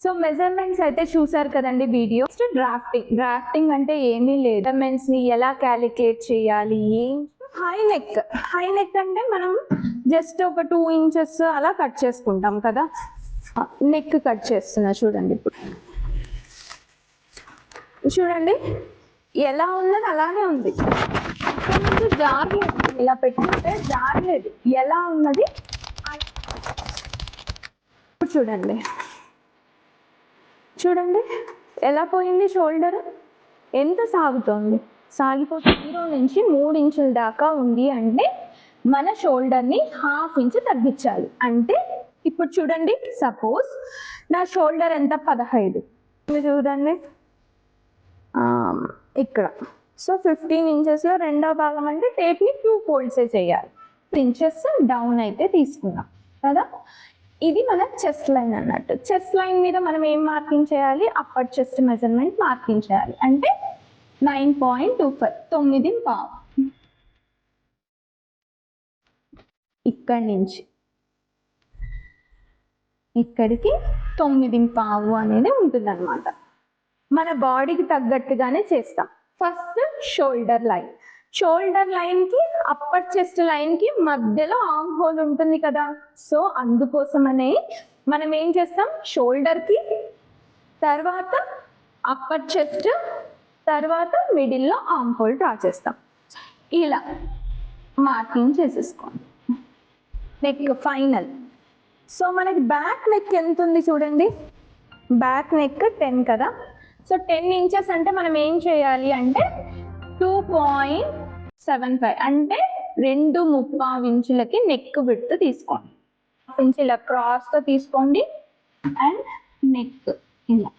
So measurements అయితే చూసారు కదండి వీడియో. డ్రాఫ్టింగ్ అంటే ఏమీ లేదు, మెజర్మెంట్స్ ని ఎలా క్యాలిక్యులేట్ చేయాలి. హై నెక్ అంటే మనం జస్ట్ ఒక 2 ఇంచెస్ అలా కట్ చేసుకుంటాం కదా. నెక్ కట్ చేస్తున్నా చూడండి. ఇప్పుడు చూడండి ఎలా ఉన్నది అలానే ఉంది, జారలేదు. ఇలా పెట్టుకుంటే జారలేదు, ఎలా ఉన్నది. చూడండి ఎలా పోయింది. షోల్డర్ ఎంత సాగుతోంది, సాగిపోతే 0 నుంచి 3 ఇంచుల దాకా ఉంది అంటే మన షోల్డర్ని 1/2 ఇంచ్ తగ్గించాలి. అంటే ఇప్పుడు చూడండి, సపోజ్ నా షోల్డర్ ఎంత 15, చూడండి ఇక్కడ. సో 15 ఇంచెస్లో రెండో భాగం అంటే టేప్ని 2 ఫోల్డ్సే చేయాలి. 2 ఇంచెస్ డౌన్ అయితే తీసుకున్నాం కదా. ఇది మన చెస్ట్ లైన్ అన్నట్టు. చెస్ట్ లైన్ మీద మనం ఏం మార్కింగ్ చేయాలి, అప్పర్ చెస్ట్ మెజర్మెంట్ మార్కింగ్ చేయాలి. అంటే 9.25, 9.5. ఇక్కడి నుంచి ఇక్కడికి 9.5 అనేది ఉంటుంది అనమాట. మన బాడీకి తగ్గట్టుగానే చేస్తాం. ఫస్ట్ షోల్డర్ లైన్ కి అప్పర్ చెస్ట్ లైన్ కి మధ్యలో ఆర్మ్ హోల్ ఉంటుంది కదా. సో అందుకోసమనే మనం ఏం చేస్తాం, షోల్డర్ కి తర్వాత అప్పర్ చెస్ట్ తర్వాత మిడిల్లో ఆర్మ్ హోల్ డ్రా చేస్తాం. ఇలా మార్కింగ్ చేసేసుకోండి. Neck final. సో మనకి బ్యాక్ నెక్ ఎంత ఉంది చూడండి, బ్యాక్ నెక్ 10 కదా. సో 10 ఇంచెస్ అంటే మనం ఏం చేయాలి అంటే 2.75 అంటే 2.5 ఇంచులకి నెక్ విడ్త్ తీసుకోండి. 1/2 ఇంచ్ ఇలా క్రాస్గా తీసుకోండి అండ్ నెక్ ఇలా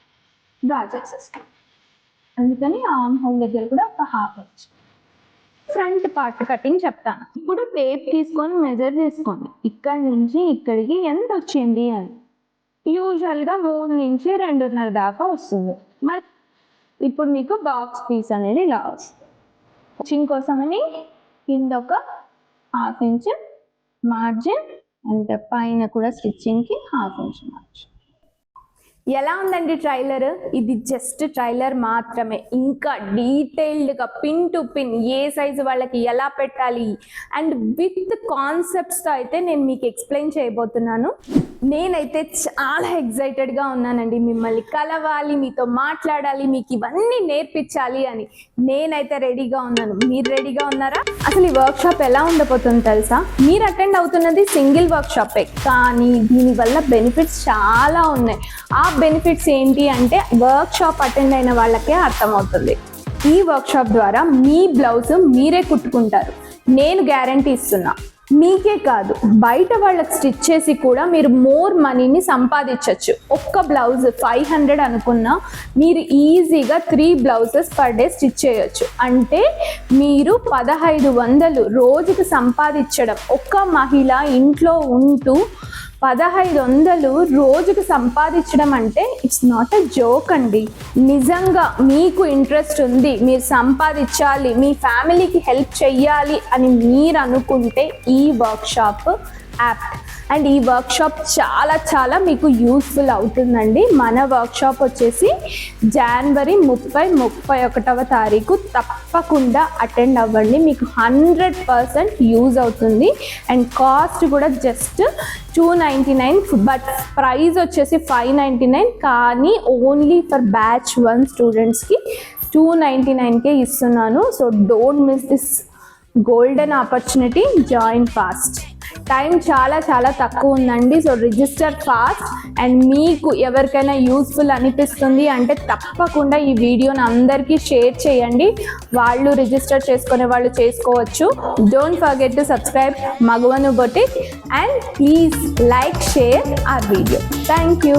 డ్రా చేసేసుకోండి. అందుకని ఆర్మ్ హోల్ దగ్గర కూడా ఒక 1/2 ఇంచ్. ఫ్రంట్ పార్ట్ కటింగ్ చెప్తాను. ఇప్పుడు టేప్ తీసుకొని మెజర్ చేసుకోండి, ఇక్కడి నుంచి ఇక్కడికి ఎంత వచ్చింది అని. యూజువల్గా 3 నుంచి 2.5 దాకా వస్తుంది. మరి ఇప్పుడు మీకు బాక్స్ పీస్ అనేది ఇలా వస్తుంది. స్టిచ్చింగ్ కోసమని కింద ఒక 1/2 ఇంచ్ మార్జిన్ అంటే పైన కూడా స్టిచ్చింగ్కి 1/2 ఇంచ్ మార్జిన్. ఎలా ఉందండి ట్రైలర్? ఇది జస్ట్ ట్రైలర్ మాత్రమే. ఇంకా డీటెయిల్డ్గా pin to pin A size వాళ్ళకి ఎలా పెట్టాలి అండ్ విత్ కాన్సెప్ట్స్తో అయితే నేను మీకు ఎక్స్ప్లెయిన్ చేయబోతున్నాను. నేనైతే చాలా ఎక్సైటెడ్గా ఉన్నానండి. మిమ్మల్ని కలవాలి, మీతో మాట్లాడాలి, మీకు ఇవన్నీ నేర్పించాలి అని నేనైతే రెడీగా ఉన్నాను. మీరు రెడీగా ఉన్నారా? అసలు ఈ వర్క్షాప్ ఎలా ఉండబోతుంది తెలుసా? మీరు అటెండ్ అవుతున్నది సింగిల్ వర్క్షాపే, కానీ దీనివల్ల బెనిఫిట్స్ చాలా ఉన్నాయి. ఆ బెనిఫిట్స్ ఏంటి అంటే వర్క్షాప్ అటెండ్ అయిన వాళ్ళకే అర్థమవుతుంది. ఈ వర్క్షాప్ ద్వారా మీ బ్లౌజ్ మీరే కుట్టుకుంటారు, నేను గ్యారంటీ ఇస్తున్నా. మీకే కాదు, బయట వాళ్ళకి స్టిచ్ చేసి కూడా మీరు మోర్ మనీని సంపాదించవచ్చు. ఒక్క బ్లౌజ్ 500 అనుకున్నా మీరు ఈజీగా 3 బ్లౌజెస్ పర్ డే స్టిచ్ చేయొచ్చు. అంటే మీరు 1500 రోజుకి సంపాదించడం. ఒక్క మహిళ ఇంట్లో ఉంటూ 1500 రోజుకి సంపాదించడం అంటే ఇట్స్ నాట్ ఎ జోక్ అండి. నిజంగా మీకు ఇంట్రెస్ట్ ఉంది, మీరు సంపాదించాలి, మీ ఫ్యామిలీకి హెల్ప్ చెయ్యాలి అని మీరు అనుకుంటే ఈ వర్క్షాప్ యాప్ అండ్ ఈ వర్క్షాప్ చాలా చాలా మీకు యూస్ఫుల్ అవుతుందండి. మన వర్క్షాప్ వచ్చేసి జనవరి 30-31వ తారీఖు తప్పకుండా అటెండ్ అవ్వండి. మీకు 100% యూజ్ అవుతుంది. అండ్ కాస్ట్ కూడా జస్ట్ 299, బట్ ప్రైస్ వచ్చేసి 599. కానీ ఓన్లీ ఫర్ బ్యాచ్ 1 స్టూడెంట్స్కి 299కే ఇస్తున్నాను. So don't miss this golden opportunity. Join fast. Time చాలా చాలా తక్కువ ఉందండి. So register fast. అండ్ మీకు ఎవరికైనా యూస్ఫుల్ అనిపిస్తుంది అంటే తప్పకుండా ఈ వీడియోని అందరికీ షేర్ చేయండి. వాళ్ళు రిజిస్టర్ చేసుకునే వాళ్ళు చేసుకోవచ్చు. డోంట్ ఫర్గెట్ టు సబ్స్క్రైబ్ మగువను boutique and please like, share our video. Thank you.